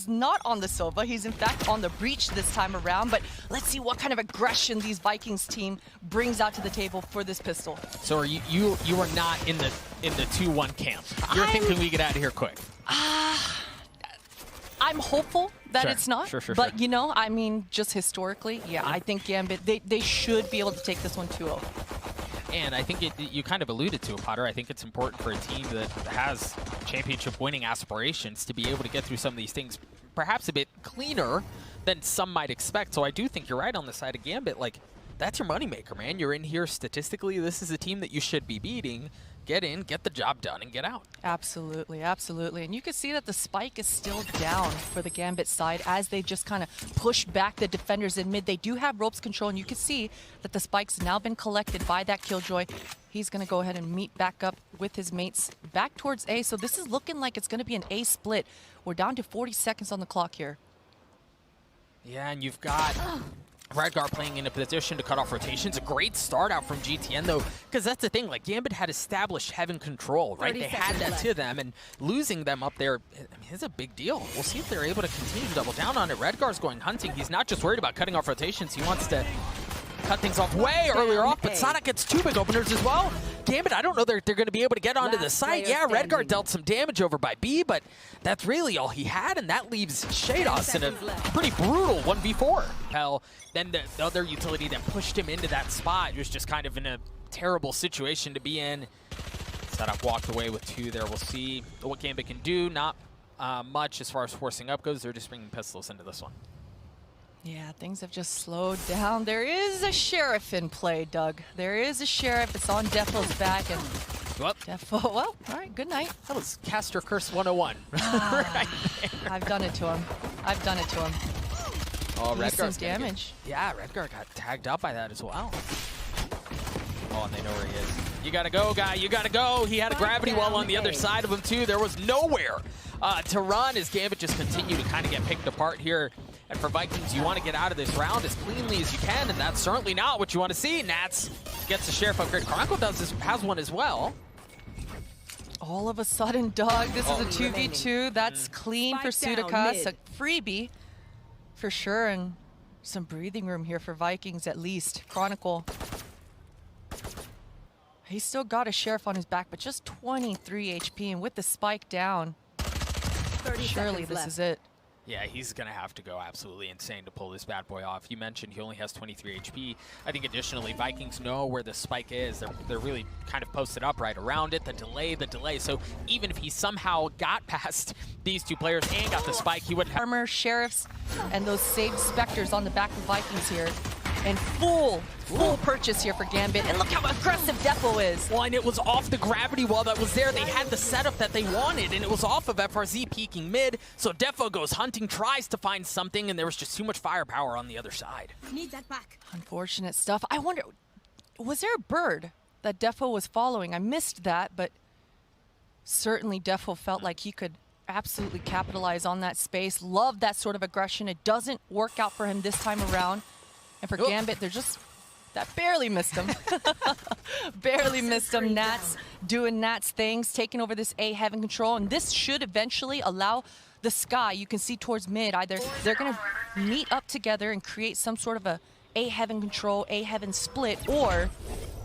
He's not on the Sova. He's in fact on the Breach this time around. But let's see what kind of aggression these Vikings team brings out to the table for this pistol. So are you are not in the 2-1 camp. You're thinking we get out of here quick. I'm hopeful that Sure. it's not. Sure. But you know, I mean, just historically, yeah, I think Gambit, they should be able to take this one 2-0. And I think you kind of alluded to it, Potter. I think it's important for a team that has championship winning aspirations to be able to get through some of these things perhaps a bit cleaner than some might expect. So I do think you're right on the side of Gambit. Like, that's your moneymaker, man. You're in here statistically. This is a team that you should be beating. Get in, get the job done, and get out. Absolutely, absolutely. And you can see that the spike is still down for the Gambit side as they just kind of push back the defenders in mid. They do have ropes control, and you can see that the spike's now been collected by that Killjoy. He's going to go ahead and meet back up with his mates back towards A. So this is looking like it's going to be an A split. We're down to 40 seconds on the clock here. Yeah, and you've got Redgar playing in a position to cut off rotations. A great start out from GTN, though, because that's the thing. Like, Gambit had established heaven control, right? They had that to them, and losing them up there, I mean, it's a big deal. We'll see if they're able to continue to double down on it. Redgar's going hunting. He's not just worried about cutting off rotations. He wants to cut things off way earlier off, but Sonic gets 2 big openers as well. Gambit, I don't know they're going to be able to get onto the site. Yeah, Redgar dealt some damage over by B, but that's really all he had, and that leaves Shados in a pretty brutal 1v4. Hell, then the other utility that pushed him into that spot was just kind of in a terrible situation to be in. Setup walked away with 2 there. We'll see what Gambit can do. Not much as far as forcing up goes. They're just bringing pistols into this one. Yeah, things have just slowed down. There is a Sheriff in play, Doug. There is a Sheriff. It's on Defo's back, and Defo, well, all right, good night. That was Caster Curse 101. Right there. I've done it to him. I've done it to him. Oh, Redgar's damage. Yeah, Redgar got tagged up by that as well. Oh, and they know where he is. You gotta go, guy. You gotta go. He had a gravity well on the other side of him, too. There was nowhere to run as Gambit just continued to kind of get picked apart here. And for Vikings, you want to get out of this round as cleanly as you can, and that's certainly not what you want to see. Nats gets the Sheriff upgrade. Chronicle has one as well. All of a sudden, Doug, this is a 2v2. That's clean for Sudoka. It's a freebie for sure, and some breathing room here for Vikings at least. Chronicle, he's still got a Sheriff on his back, but just 23 HP, and with the spike down, surely this is it. Yeah, he's going to have to go absolutely insane to pull this bad boy off. You mentioned he only has 23 HP. I think additionally, Vikings know where the spike is. They're really kind of posted up right around it. The delay. So even if he somehow got past these 2 players and got the spike, he would have Armor, Sheriffs, and those saved Spectres on the back of Vikings here. And full purchase here for Gambit. And look how aggressive Defo is. Well, and it was off the gravity wall that was there. They had the setup that they wanted, and it was off of FRZ peeking mid. So Defo goes hunting, tries to find something, and there was just too much firepower on the other side. Need that back. Unfortunate stuff. I wonder, was there a bird that Defo was following? I missed that, but certainly Defo felt like he could absolutely capitalize on that space. Love that sort of aggression. It doesn't work out for him this time around. And for Gambit, they're just, that barely missed him. Barely missed him. Nats doing Nats things, taking over this A heaven control. And this should eventually allow the Sky, you can see towards mid, either they're going to meet up together and create some sort of A heaven control, A heaven split, or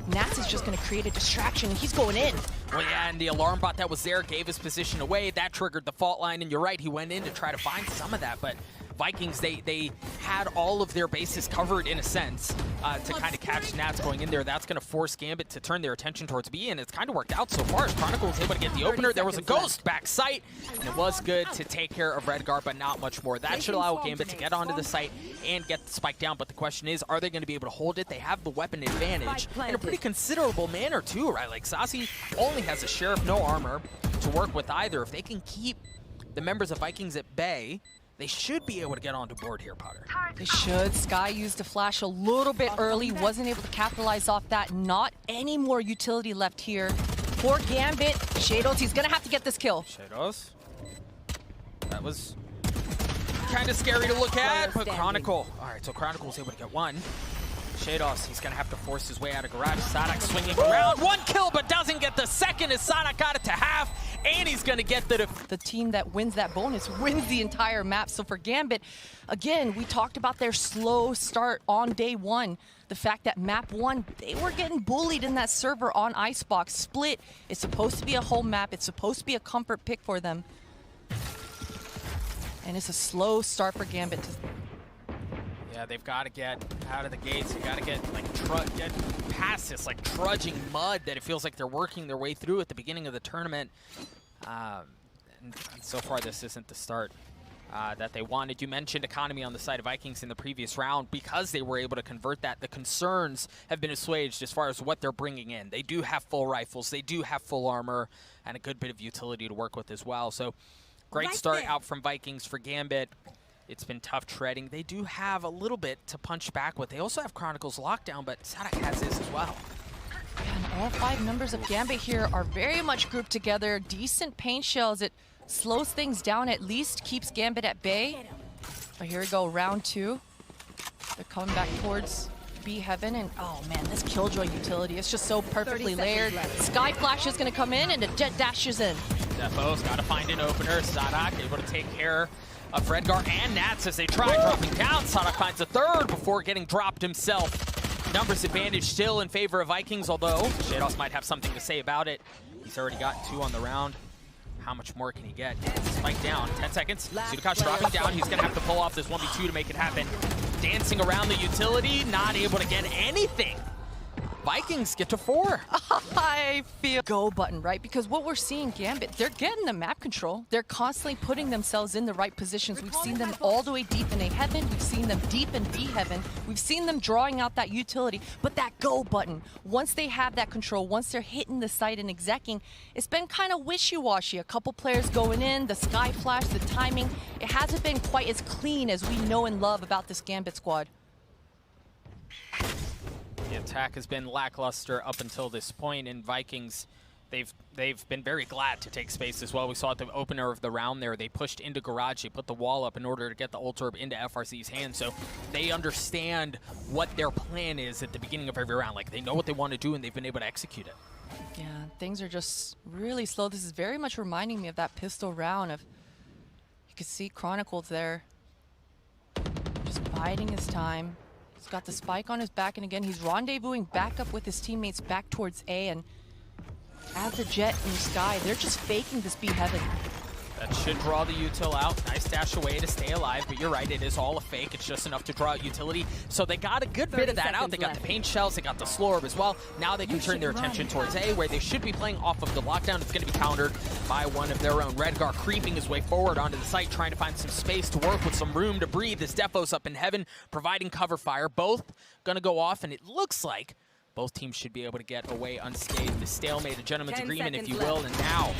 Nats is just going to create a distraction, and he's going in. Well, yeah, and the alarm bot that was there gave his position away. That triggered the fault line, and you're right, he went in to try to find some of that, but Vikings, they had all of their bases covered in a sense to kind of catch Nats going in there. That's going to force Gambit to turn their attention towards B, and it's kind of worked out so far as Chronicle was able to get the opener. There was a ghost back site, and it was good to take care of Redgar, but not much more. That should allow Gambit to get onto the site and get the spike down, but the question is, are they going to be able to hold it? They have the weapon advantage in a pretty considerable manner too, right? Like Sassy only has a Sheriff, no armor to work with either. If they can keep the members of Vikings at bay, they should be able to get onto board here, Potter. They should. Sky used a flash a little bit early, wasn't able to capitalize off that. Not any more utility left here for Gambit. Shados, he's gonna have to get this kill. Shados. That was kind of scary to look at, but Chronicle. All right, so Chronicle was able to get one. Shados, he's going to have to force his way out of garage. Sadak swinging around. 1 kill, but doesn't get the second as Sadak got it to half. And he's going to get the team that wins that bonus wins the entire map. So for Gambit, again, we talked about their slow start on day 1. The fact that map 1, they were getting bullied in that server on Icebox. Split is supposed to be a home map. It's supposed to be a comfort pick for them. And it's a slow start for Gambit. Yeah, they've got to get out of the gates. They got to get get past this trudging mud that it feels like they're working their way through at the beginning of the tournament. And so far, this isn't the start that they wanted. You mentioned economy on the side of Vikings in the previous round. Because they were able to convert that, the concerns have been assuaged as far as what they're bringing in. They do have full rifles. They do have full armor and a good bit of utility to work with as well. So great start out from Vikings for Gambit. It's been tough treading. They do have a little bit to punch back with. They also have Chronicles lockdown, but Sadak has this as well. And all 5 members of Gambit here are very much grouped together. Decent paint shells. It slows things down, at least keeps Gambit at bay. But here we go, round 2. They're coming back towards B Heaven, and oh man, this Killjoy utility is just so perfectly layered. Sky Flash is gonna come in, and the Jet dashes in. Defo's got to find an opener. Sadak able to take care of Redgar and Nats as they try dropping down. Sadak finds a third before getting dropped himself. Numbers advantage still in favor of Vikings, although Shados might have something to say about it. He's already got 2 on the round. How much more can he get? Spike down, 10 seconds. Sudakash dropping down. He's gonna have to pull off this 1v2 to make it happen. Dancing around the utility, not able to get anything. Vikings get to 4. I feel go button, right? Because what we're seeing, Gambit, they're getting the map control. They're constantly putting themselves in the right positions. We've seen them all the way deep in A Heaven. We've seen them deep in B Heaven. We've seen them drawing out that utility. But that go button, once they have that control, once they're hitting the site and execing, it's been kind of wishy-washy. A couple players going in, the Sky Flash, the timing. It hasn't been quite as clean as we know and love about this Gambit squad. The attack has been lackluster up until this point, and Vikings, they've been very glad to take space as well. We saw at the opener of the round there, they pushed into garage, they put the wall up in order to get the ult orb into FRC's hands, so they understand what their plan is at the beginning of every round. Like, they know what they want to do, and they've been able to execute it. Yeah, things are just really slow. This is very much reminding me of that pistol round of, you can see Chronicles there, just biding his time. He's got the spike on his back, and again, he's rendezvousing back up with his teammates back towards A, and as the Jet in the sky, they're just faking this B Heaven. That should draw the util out. Nice dash away to stay alive, but you're right, it is all a fake. It's just enough to draw out utility. So they got a good bit of that out. They got the paint shells, they got the slow orb as well. Now they can turn their attention towards A, where they should be playing off of the lockdown. It's going to be countered by one of their own. Redgar creeping his way forward onto the site, trying to find some space to work with some room to breathe. As Defo's up in heaven, providing cover fire. Both going to go off, and it looks like both teams should be able to get away unscathed. The stalemate, a gentleman's agreement, if you will, and now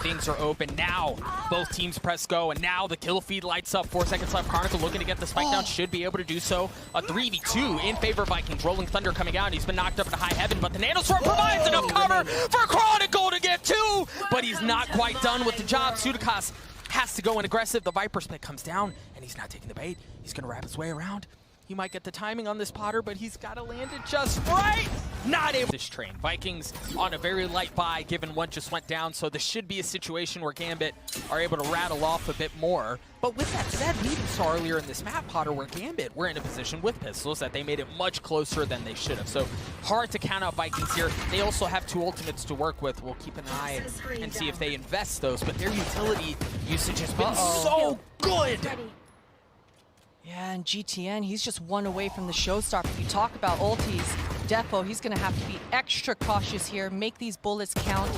things are open. Now both teams press go, and now the kill feed lights up. 4 seconds left. Chronicle looking to get the spike down, should be able to do so. A 3v2 in favor of Vikings. Rolling Thunder coming out. He's been knocked up into high heaven, but the Nanostorm provides enough cover for Chronicle to get 2, but he's not quite done with the job. Sudakash has to go in aggressive. The Viper split comes down, and he's not taking the bait. He's going to wrap his way around. He might get the timing on this Potter, but he's got to land it just right. Not able. This train. Vikings on a very light buy, given one just went down, so this should be a situation where Gambit are able to rattle off a bit more. But with that said, we even saw earlier in this map, Potter, where Gambit were in a position with pistols that they made it much closer than they should have. So hard to count out Vikings here. They also have 2 ultimates to work with. We'll keep an eye and see if they invest those, but their utility usage has been so good. Yeah, and GTN, he's just 1 away from the showstopper. If you talk about ultis, Defo, he's going to have to be extra cautious here, make these bullets count.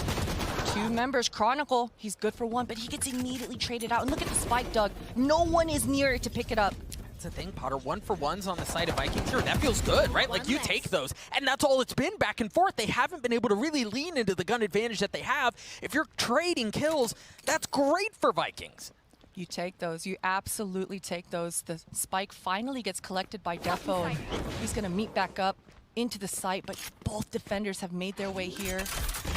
2 members, Chronicle, he's good for 1, but he gets immediately traded out. And look at the spike, Doug. No one is near it to pick it up. That's the thing, Potter. 1-for-1s on the side of Vikings here. That feels good, right? Like, you take those. And that's all it's been, back and forth. They haven't been able to really lean into the gun advantage that they have. If you're trading kills, that's great for Vikings. You take those. You absolutely take those. The spike finally gets collected by Defo, and he's going to meet back up into the site, but both defenders have made their way here.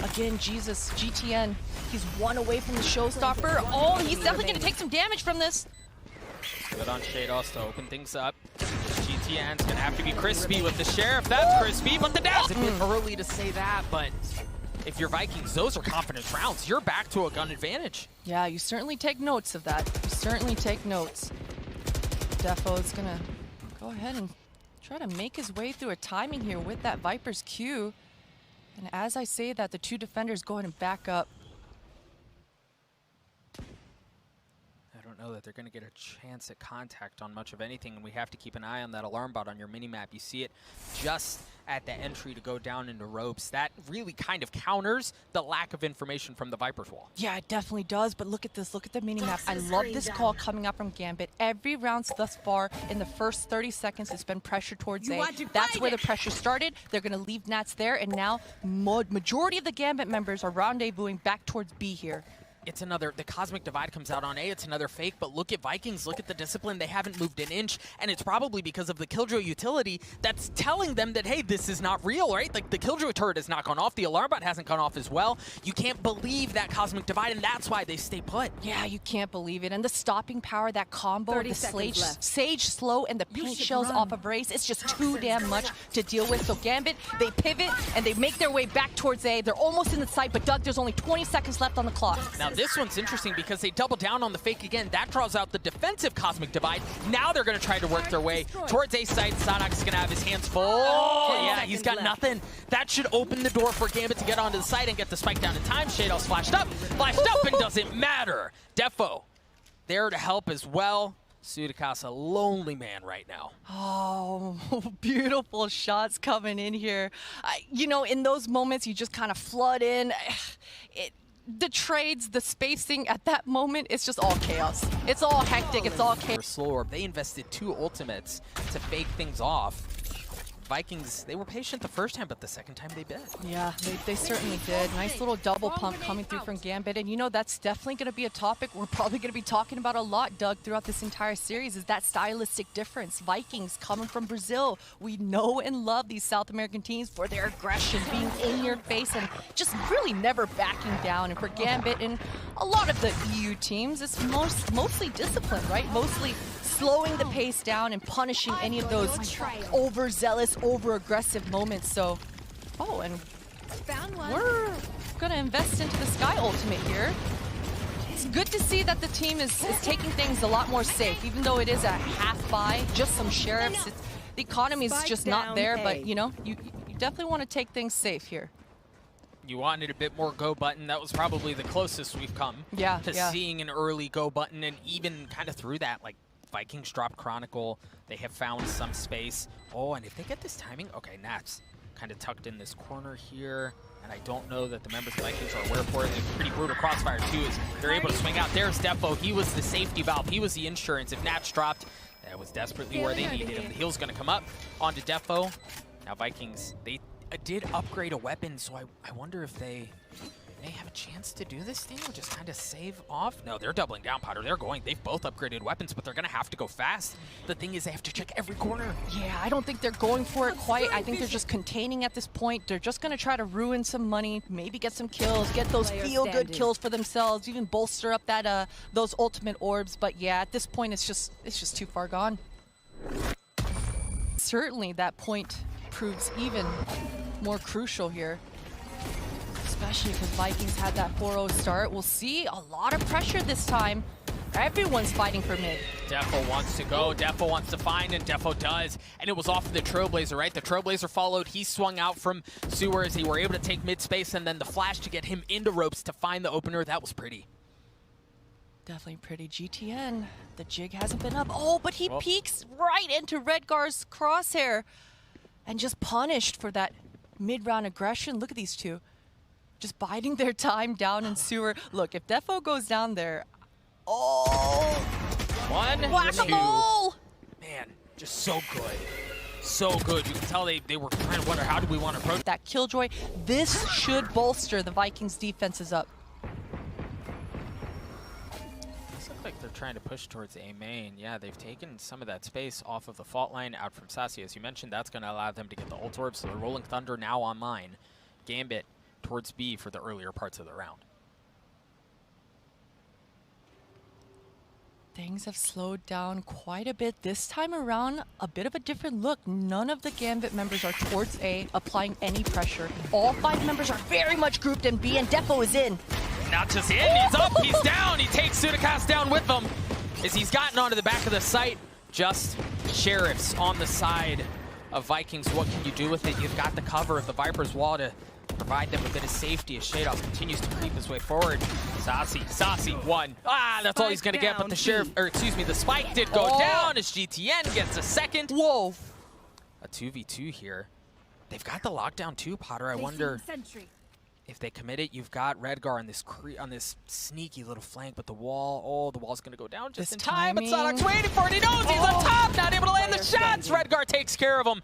Again, Jesus, GTN, he's 1 away from the showstopper. Oh, he's definitely going to take some damage from this. Good on Shados to open things up. GTN GTN's gonna have to be crispy with the Sheriff. That's crispy, but the dash. It's a bit early to say that, but if you're Vikings, those are confidence rounds. You're back to a gun advantage. Yeah, you certainly take notes of that. You certainly take notes. Defo's gonna go ahead and try to make his way through a timing here with that Viper's Q. And as I say that, the two defenders go ahead and back up. I don't know that they're going to get a chance at contact on much of anything, and we have to keep an eye on that alarm bot on your mini-map. You see it just at the entry to go down into ropes. That really kind of counters the lack of information from the Viper's wall. Yeah, it definitely does, but look at this. Look at the mini-map. I love this call coming up from Gambit. Every round thus far, in the first 30 seconds, it's been pressure towards A. That's where the pressure started. They're going to leave Nats there, and now majority of the Gambit members are rendezvousing back towards B here. It's another, the Cosmic Divide comes out on A, it's another fake, but look at Vikings, look at the discipline, they haven't moved an inch, and it's probably because of the Killjoy utility that's telling them that, hey, this is not real, right? Like, the Killjoy turret has not gone off, the alarm bot hasn't gone off as well. You can't believe that Cosmic Divide, and that's why they stay put. Yeah, you can't believe it, and the stopping power, that combo, the Sage Slow, and the paint shells off of Race, it's just too damn much to deal with. So Gambit, they pivot, and they make their way back towards A. They're almost in the site, but Doug, there's only 20 seconds left on the clock. Now, this one's interesting because they double down on the fake again. That draws out the defensive Cosmic Divide. Now they're going to try to work their way towards A site. Sadok's going to have his hands full. Oh, yeah, he's got nothing. That should open the door for Gambit to get onto the site and get the spike down in time. Shadow's flashed up, and doesn't matter. Defo there to help as well. Sudakasa, lonely man right now. Oh, beautiful shots coming in here. You know, in those moments, you just kind of flood in. The trades, the spacing at that moment, it's just all chaos. It's all hectic, it's all chaos. Slower. They invested 2 ultimates to fake things off. Vikings, they were patient the first time, but the second time they bit. Yeah, they certainly did. Nice little double pump coming through from Gambit. And you know, that's definitely going to be a topic we're probably going to be talking about a lot, Doug, throughout this entire series, is that stylistic difference. Vikings coming from Brazil. We know and love these South American teams for their aggression, being in your face and just really never backing down. And for Gambit and a lot of the EU teams, it's mostly discipline, right? Mostly slowing the pace down and punishing any of those overzealous, over-aggressive moments. So, oh, and we're gonna invest into the Sky ultimate here. It's good to see that the team is taking things a lot more safe, even though it is a half buy, just some sheriffs. The economy is just not there, but you know, you definitely want to take things safe here. You wanted a bit more go button. That was probably the closest we've come to seeing an early go button, and even kind of through that, like, Vikings dropped Chronicle. They have found some space. Oh, and if they get this timing, okay, Nats kind of tucked in this corner here, and I don't know that the members of Vikings are aware for it. It's pretty brutal crossfire too, as they're able to swing out. There's Defo. He was the safety valve. He was the insurance. If Nats dropped, that was desperately where they needed him. The heal's going to come up onto Defo. Now Vikings, they did upgrade a weapon, so I wonder if they have a chance to do this thing or just kind of save off. No, they're doubling down, Potter. They're going. They've both upgraded weapons, but they're going to have to go fast. The thing is, they have to check every corner. Yeah, I don't think they're going for it quite. I think they're just containing at this point. They're just going to try to ruin some money, maybe get some kills, get those feel-good kills for themselves, even bolster up that those ultimate orbs. But yeah, at this point, it's just too far gone. Certainly, that point proves even more crucial here. Especially because Vikings had that 4-0 start. We'll see a lot of pressure this time. Everyone's fighting for mid. Defo wants to go, Defo wants to find, and Defo does. And it was off of the Trailblazer, right? The Trailblazer followed. He swung out from Sewer as they were able to take mid space, and then the flash to get him into ropes to find the opener. That was pretty. Definitely pretty. GTN, the jig hasn't been up. Oh, but he peeks right into Redgar's crosshair and just punished for that mid-round aggression. Look at these two. Just biding their time down in Sewer. Look, if Defo goes down there, one, whack-a-mole! Man, just so good. So good. You can tell they were trying to wonder, how do we want to approach that Killjoy? This should bolster the Vikings' defenses up. Looks like they're trying to push towards A main. Yeah, they've taken some of that space off of the fault line out from Sassy. As you mentioned, that's going to allow them to get the ult orb, so the Rolling Thunder now online. Gambit towards B for the earlier parts of the round. Things have slowed down quite a bit. This time around, a bit of a different look. None of the Gambit members are towards A, applying any pressure. All 5 members are very much grouped in B, and Defo is in. Not just in, he's up, he's down. He takes Sudacast down with him as he's gotten onto the back of the site. Just Sheriffs on the side of Vikings. What can you do with it? You've got the cover of the Viper's wall to provide them a bit of safety as Shadows continues to creep his way forward. Saucy won. That's all he's gonna get, but the Sheriff, or excuse me, the spike did go down as GTN gets a second. Whoa. A 2v2 here. They've got the lockdown too, Potter. I wonder if they commit it. You've got Redgar on this sneaky little flank, but the wall, the wall's gonna go down just in time. But Sadok's waiting for it. He knows he's on top, not able to land the shots. Redgar takes care of him.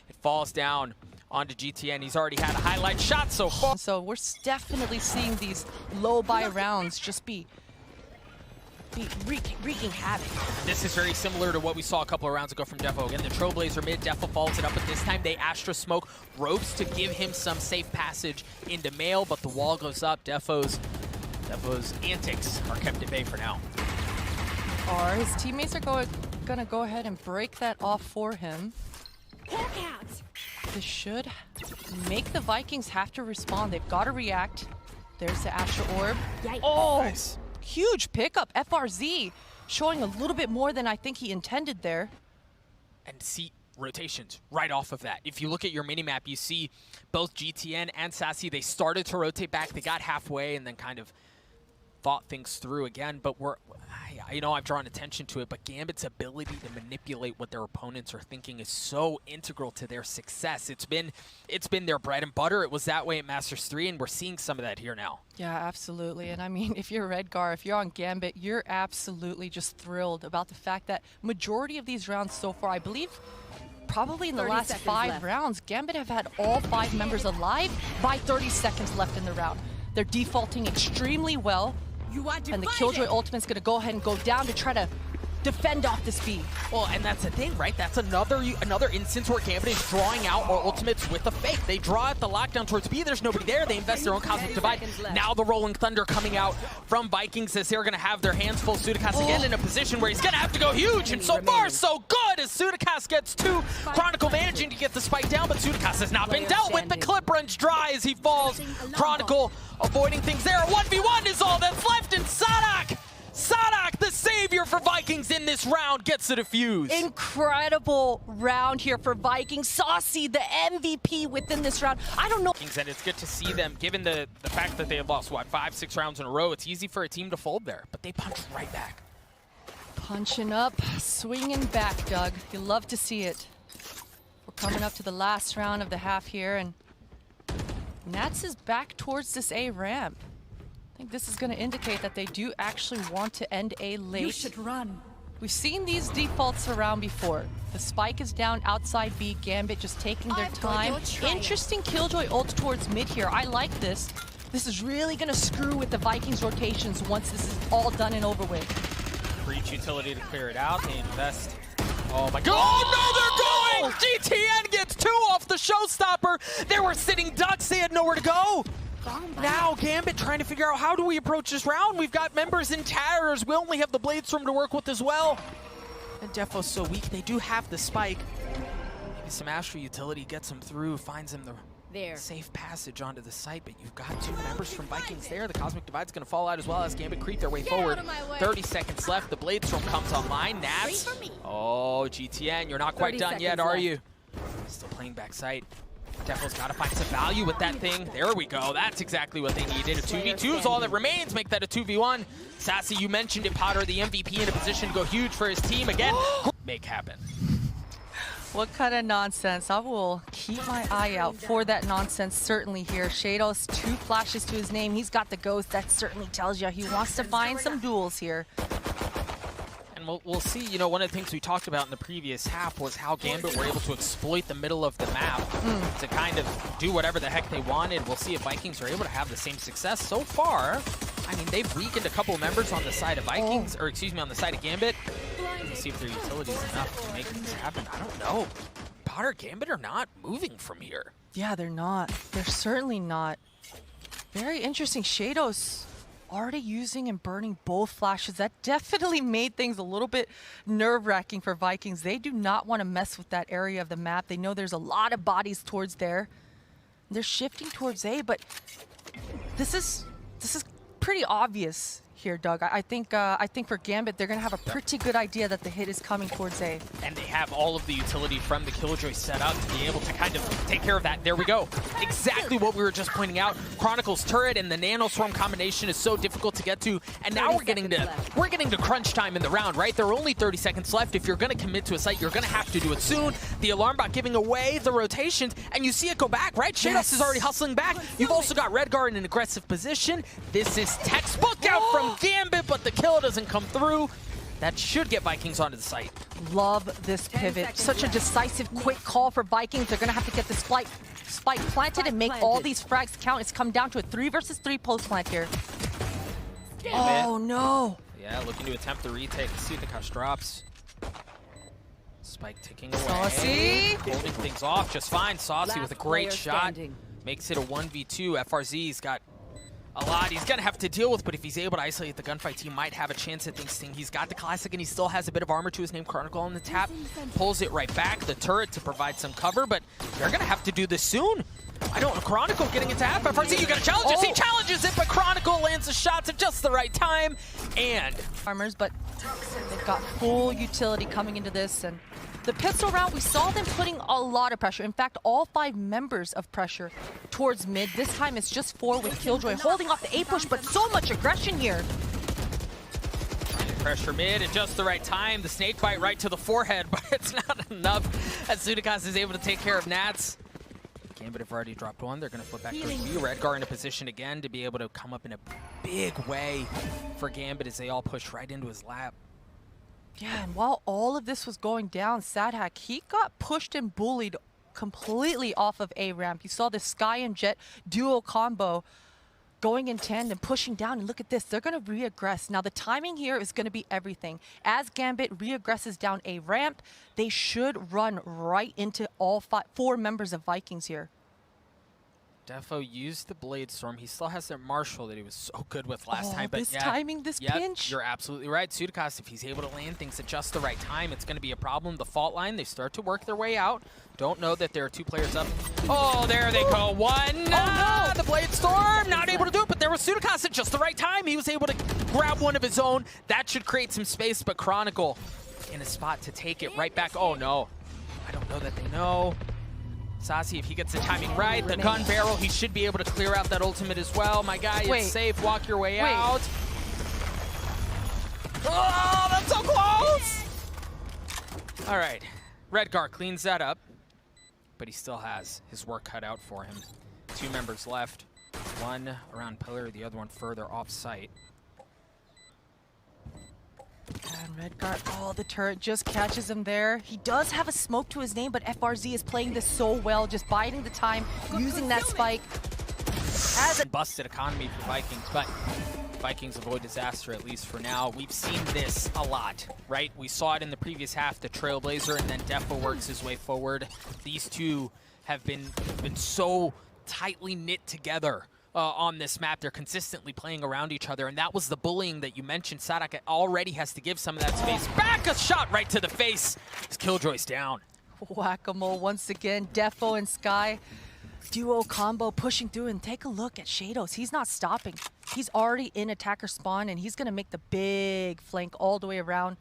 It falls down onto GTN. He's already had a highlight shot so far. So we're definitely seeing these low buy rounds just be wreaking havoc. This is very similar to what we saw a couple of rounds ago from Defo. Again, the Trailblazer mid, Defo follows it up, but this time they Astra smoke ropes to give him some safe passage into Mail, but the wall goes up. Defo's antics are kept at bay for now. Or his teammates are gonna go ahead and break that off for him. This should make the Vikings have to respond. They've got to react. There's the Astra Orb. Oh, nice. Huge pickup. FRZ showing a little bit more than I think he intended there. And see rotations right off of that. If you look at your minimap, you see both GTN and Sassy, they started to rotate back. They got halfway and then kind of thought things through again, but I've drawn attention to it, but Gambit's ability to manipulate what their opponents are thinking is so integral to their success. It's been their bread and butter. It was that way at Masters 3, and we're seeing some of that here now. Yeah, absolutely. And I mean, if you're Redgar, if you're on Gambit, you're absolutely just thrilled about the fact that majority of these rounds so far, I believe, probably in the last 5 rounds, Gambit have had all 5 members alive by 30 seconds left in the round. They're defaulting extremely well. And the Killjoy ultimate's gonna go ahead and go down to try to defend off the speed. Well, and that's the thing, right? That's another instance where Gambit is drawing out our ultimates with a fake. They draw out the lockdown towards B. There's nobody there. They invest their own Cosmic Divide. Now the Rolling Thunder coming out from Vikings as they're going to have their hands full. Sudacast again in a position where he's going to have to go huge. And so far, so good as Sudacast gets 2. Chronicle managing to get the spike down, but Sudacast has not been dealt with. The clip runs dry as he falls. Chronicle avoiding things there. 1v1 is all that's left, and Sadok, the savior for Vikings in this round, gets the defuse. Incredible round here for Vikings. Saucy, the MVP within this round. I don't know. And it's good to see them, given the fact that they have lost, 5-6 rounds in a row. It's easy for a team to fold there, but they punch right back. Punching up, swinging back, Doug. You love to see it. We're coming up to the last round of the half here, and Nats is back towards this A ramp. I think this is going to indicate that they do actually want to end A late. You should run. We've seen these defaults around before. The spike is down outside B. Gambit just taking their time. Interesting Killjoy ult towards mid here. I like this. This is really going to screw with the Vikings rotations once this is all done and over with. Breach utility to clear it out. They invest. Oh my god. Oh no, they're going! GTN gets 2 off the showstopper. They were sitting ducks. They had nowhere to go. Now Gambit trying to figure out how do we approach this round. We've got members in towers. We only have the Bladestorm to work with as well. And Defo's so weak. They do have the spike. Maybe some Astra utility gets him through, finds him the safe passage onto the site, but you've got 2 members from Vikings there. The Cosmic Divide's going to fall out as well as Gambit creep their way forward. 30 seconds left. The Bladestorm comes online. Nats. Oh, GTN, you're not quite done yet, are you? Still playing backside. Defo's got to find some value with that thing. There we go. That's exactly what they needed. A 2v2 is all that remains. Make that a 2v1. Sassy, you mentioned it, Potter, the MVP in a position to go huge for his team. Again, make happen. What kind of nonsense? I will keep my eye out for that nonsense certainly here. Shadows, 2 flashes to his name. He's got the ghost. That certainly tells you he wants to find some duels here. And we'll see, one of the things we talked about in the previous half was how Gambit were able to exploit the middle of the map to kind of do whatever the heck they wanted. We'll see if Vikings are able to have the same success. So far, I mean, they've weakened a couple of members on the side of Vikings, or excuse me, on the side of Gambit. We'll see if their utility is enough to make things happen. I don't know. Potter, Gambit are not moving from here. Yeah, they're not. They're certainly not. Very interesting. Shadows already using and burning both flashes. That definitely made things a little bit nerve-wracking for Vikings. They do not want to mess with that area of the map. They know there's a lot of bodies towards there. They're shifting towards A, but this is pretty obvious here, Doug. I think for Gambit, they're going to have a pretty good idea that the hit is coming towards A. And they have all of the utility from the Killjoy set up to be able to kind of take care of that. There we go. Exactly what we were just pointing out. Chronicle's turret and the Nanoswarm combination is so difficult to get to. And now we're getting to crunch time in the round, right? There are only 30 seconds left. If you're going to commit to a site, you're going to have to do it soon. The alarm bot giving away the rotations, and you see it go back, right? Shados is already hustling back. You've also got Redgar in an aggressive position. This is textbook out from Gambit, but the kill doesn't come through. That should get Vikings onto the site. Love this pivot. Such a decisive, quick call for Vikings. They're going to have to get this spike planted and make all these frags count. It's come down to a 3 versus 3 post plant here. Oh, no. Yeah, looking to attempt the retake. See the Kush drops. Spike ticking away. Saucy. Holding things off just fine. Saucy with a great shot. Makes it a 1v2. FRZ's got a lot he's going to have to deal with, but if he's able to isolate the gunfight, he might have a chance at this thing. He's got the classic, and he still has a bit of armor to his name, Chronicle on the tap. Pulls it right back, the turret to provide some cover, but they're going to have to do this soon. I don't know, Chronicle getting it to happen. FRZ, you got to challenge it. He challenges it, but Chronicle lands the shots at just the right time. And armors, but they've got full utility coming into this, and the pistol round, we saw them putting a lot of pressure. In fact, all 5 members of pressure towards mid. This time it's just 4 with Killjoy holding off the A push, but so much aggression here. Trying to pressure mid at just the right time. The snake bite right to the forehead, but it's not enough as Sudicas is able to take care of Nats. Gambit have already dropped one. They're going to flip back to B. Redgar in a position again to be able to come up in a big way for Gambit as they all push right into his lap. Yeah, and while all of this was going down, Sadhack, he got pushed and bullied completely off of A ramp. You saw the Sky and Jet duo combo going in tandem, pushing down, and look at this. They're going to re-aggress. Now, the timing here is going to be everything. As Gambit re-aggresses down A ramp, they should run right into all 4 members of Vikings here. Defo used the Blade Storm. He still has that Marshall that he was so good with last time. But this timing, this pinch. You're absolutely right. Sudicas, if he's able to land things at just the right time, it's going to be a problem. The fault line, they start to work their way out. Don't know that there are 2 players up. Oh, there they go. One. No. The Blade Storm, not able to do it, but there was Sudicas at just the right time. He was able to grab one of his own. That should create some space, but Chronicle in a spot to take it right back. Oh, no. I don't know that they know. Saucy, if he gets the timing right, the gun barrel, he should be able to clear out that ultimate as well. My guy, it's safe. Walk your way out. Oh, that's so close! All right. Redgar cleans that up, but he still has his work cut out for him. 2 members left. One around pillar, the other one further off site. And Redgar, oh, the turret just catches him there. He does have a smoke to his name, but FRZ is playing this so well, just biding the time, using that spike. As a busted economy for Vikings, but Vikings avoid disaster, at least for now. We've seen this a lot, right? We saw it in the previous half, the Trailblazer, and then Defo works his way forward. These two have been so tightly knit together on this map. They're consistently playing around each other, and that was the bullying that you mentioned. Sadhack already has to give some of that space back. A shot right to the face. His Killjoy's down. Whack-a-mole once again. Defo and Sky. Duo combo pushing through, and take a look at Shados. He's not stopping. He's already in attacker spawn, and he's going to make the big flank all the way around.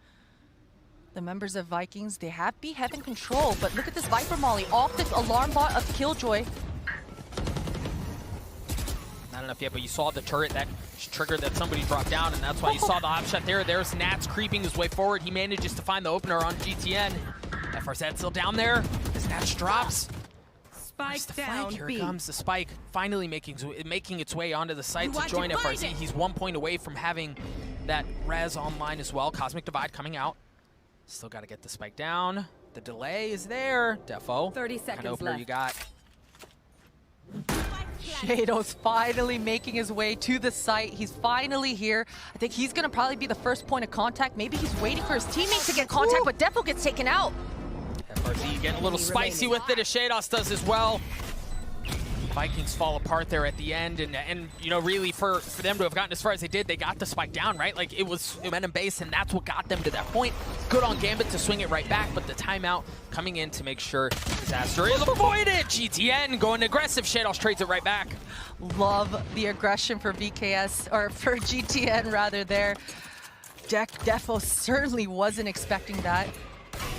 The members of Vikings, they have in control, but look at this Viper Molly off the alarm bot of Killjoy. Not enough yet, but you saw the turret that triggered that somebody dropped down, and that's why you saw the hop shot there. There's Nats creeping his way forward. He manages to find the opener on GTN. FRZ still down there. As Nats drops. Spike down. Here comes the spike, finally making its way onto the site to join FRZ. He's 1 point away from having that res online as well. Cosmic Divide coming out. Still got to get the spike down. The delay is there. Defo. 30 seconds kind of opener left. You got. Shado's finally making his way to the site. He's finally here. I think he's going to probably be the first point of contact. Maybe he's waiting for his teammate to get contact, but Defo gets taken out. FRZ getting a little spicy with it, as Shados does as well. Vikings fall apart there at the end, and you know, really for them to have gotten as far as they did, they got the spike down, right? Like, it was momentum based, and that's what got them to that point. Good on Gambit to swing it right back, but the timeout coming in to make sure disaster is avoided. GTN going aggressive. Shadows trades it right back. Love the aggression for VKS, or for GTN rather there. Defo certainly wasn't expecting that.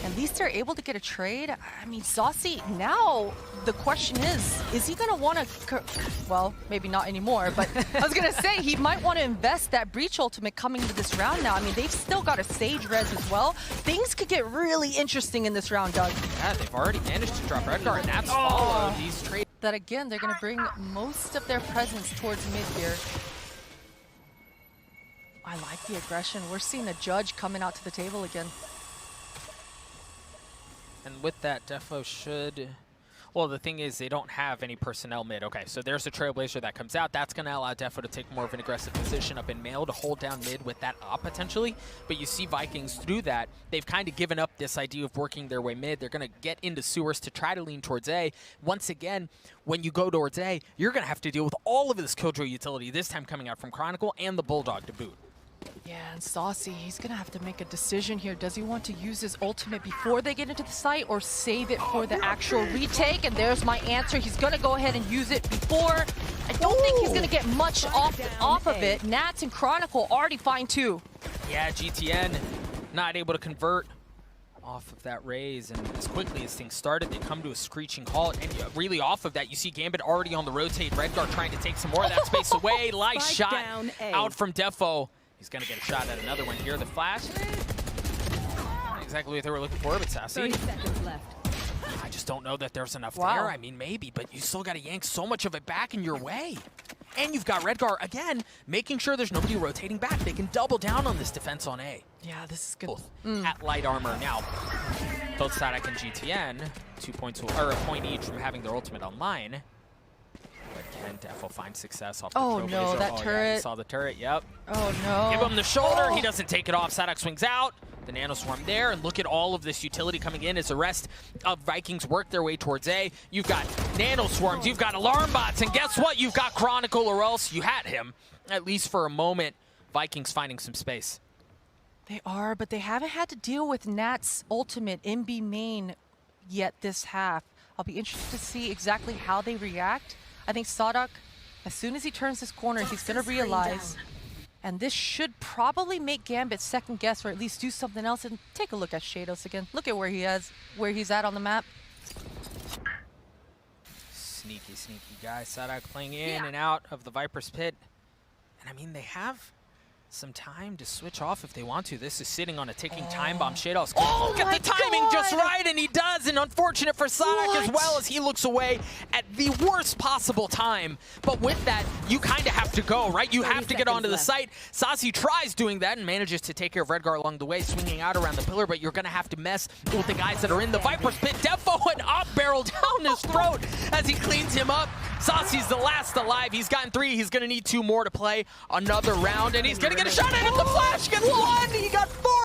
At least they're able to get a trade. I mean, Saucy, now the question is he going to want to, well, maybe not anymore, but I was going to say he might want to invest that Breach ultimate coming into this round now. I mean, they've still got a Sage res as well. Things could get really interesting in this round, Doug. Yeah, they've already managed to drop Redguard, and that's followed these trades. That again, they're going to bring most of their presence towards mid here. I like the aggression. We're seeing a Judge coming out to the table again. And with that, Defo should... Well, the thing is, they don't have any personnel mid. Okay, so there's a Trailblazer that comes out. That's going to allow Defo to take more of an aggressive position up in Mail to hold down mid with that op, potentially. But you see Vikings through that. They've kind of given up this idea of working their way mid. They're going to get into sewers to try to lean towards A. Once again, when you go towards A, you're going to have to deal with all of this Killjoy utility, this time coming out from Chronicle and the Bulldog to boot. Yeah, and Saucy, he's going to have to make a decision here. Does he want to use his ultimate before they get into the site or save it for the actual retake? And there's my answer. He's going to go ahead and use it before. I don't think he's going to get much off of it. Nats and Chronicle already fine too. Yeah, GTN not able to convert off of that raise, and as quickly as things started, they come to a screeching halt, and really off of that, you see Gambit already on the rotate. Redguard trying to take some more of that space away. Nice shot out from Defo. He's going to get a shot at another one here. The flash, not exactly what they were looking for, but Sassy. 30 seconds left. I just don't know that there's enough there. I mean, maybe, but you still got to yank so much of it back in your way. And you've got Redguard, again, making sure there's nobody rotating back. They can double down on this defense on A. Yeah, this is good. Both at light armor. Now, both Sadak and GTN, 2 points, or a point each from having their ultimate online. But can Defo find success off the Trailblazer? No, that turret. Yeah, he saw the turret, yep. Oh, no. Give him the shoulder. He doesn't take it off. Sadak swings out. The Nano Swarm there, and look at all of this utility coming in as the rest of Vikings work their way towards A. You've got Nano Swarms, you've got Alarm Bots, and guess what? You've got Chronicle, or else you had him, at least for a moment. Vikings finding some space. They are, but they haven't had to deal with Nat's ultimate in B main yet this half. I'll be interested to see exactly how they react. I think Sadak, as soon as he turns this corner, he's going to realize, and this should probably make Gambit second guess, or at least do something else. And take a look at Shadows again. Look at where he's at on the map. Sneaky, sneaky guy. Sadak playing in and out of the Viper's pit. And I mean, they have some time to switch off if they want to. This is sitting on a ticking time bomb. Shadows can get the timing just right, and he does. And unfortunate for Sadak as well, as he looks away at the worst possible time. But with that, you kind of have to go, right? You have to get onto the site. Sassy tries doing that and manages to take care of Redguard along the way, swinging out around the pillar, but you're going to have to mess with the guys that are in the Viper's pit. Defo, an up barrel down his throat as he cleans him up. Sassy's the last alive. He's gotten 3. He's going to need 2 more to play another round, and he's going to get a shot at him. The flash gets 1. He got 4.